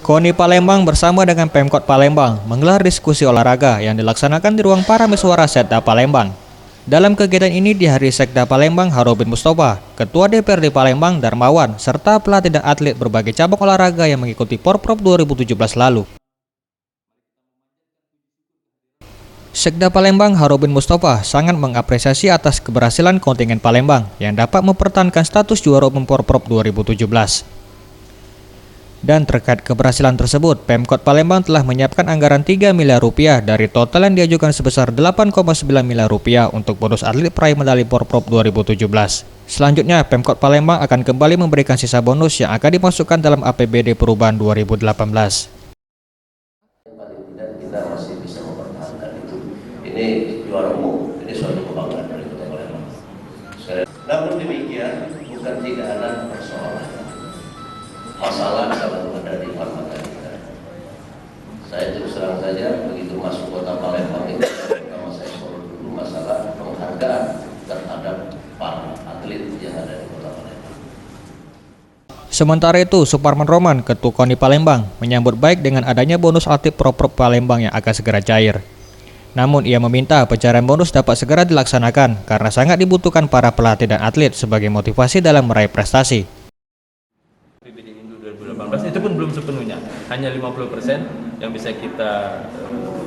KONI Palembang bersama dengan Pemkot Palembang menggelar diskusi olahraga yang dilaksanakan di ruang Parameswara Setda Palembang. Dalam kegiatan ini di Hari Sekda Palembang, Harobin Mustafa, Ketua DPRD Palembang Darmawan, serta pelatih dan atlet berbagai cabang olahraga yang mengikuti Porprov 2017 lalu. Sekda Palembang Harobin Mustafa sangat mengapresiasi atas keberhasilan kontingen Palembang yang dapat mempertahankan status juara umum Porprov 2017. Dan terkait keberhasilan tersebut, Pemkot Palembang telah menyiapkan anggaran 3 miliar rupiah dari total yang diajukan sebesar 8,9 miliar rupiah untuk bonus atlet peraih medali Porprov 2017. Selanjutnya, Pemkot Palembang akan kembali memberikan sisa bonus yang akan dimasukkan dalam APBD perubahan 2018. Paling tidak kita masih bisa mempertahankan itu. Ini juara umum, ini suatu kebanggaan dari Kota Palembang. Namun demikian, bukan tidak ada persoalan. Masalah kalau ada di Palembang kita. Saya terus terang saja begitu masuk Kota Palembang itu pertama saya selalu dulu masalah penghargaan terhadap para atlet yang ada di Kota Palembang. Sementara itu, Suparman Roman, Ketua KONI Palembang, menyambut baik dengan adanya bonus atlet Porprov Palembang yang akan segera cair. Namun ia meminta pencairan bonus dapat segera dilaksanakan karena sangat dibutuhkan para pelatih dan atlet sebagai motivasi dalam meraih prestasi. Itu pun belum sepenuhnya, hanya 50% yang bisa kita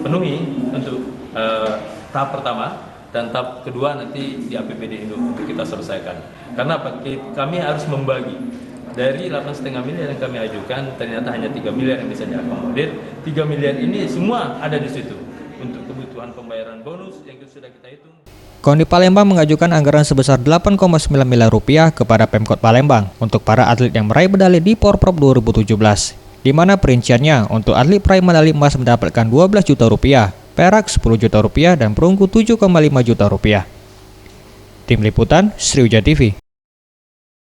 penuhi untuk tahap pertama, dan tahap kedua nanti di APBD Indo untuk kita selesaikan. Karena kami harus membagi dari 8,5 miliar yang kami ajukan, ternyata hanya 3 miliar yang bisa diakomodir. 3 miliar ini semua ada di situ untuk kebutuhan pembayaran bonus yang sudah kita hitung. KONI Palembang mengajukan anggaran sebesar 8,9 miliar rupiah kepada Pemkot Palembang untuk para atlet yang meraih medali di Porprov 2017, di mana perinciannya untuk atlet peraih medali emas mendapatkan 12 juta rupiah, perak 10 juta rupiah, dan perunggu 7,5 juta rupiah. Tim Liputan, Sriwijaya TV.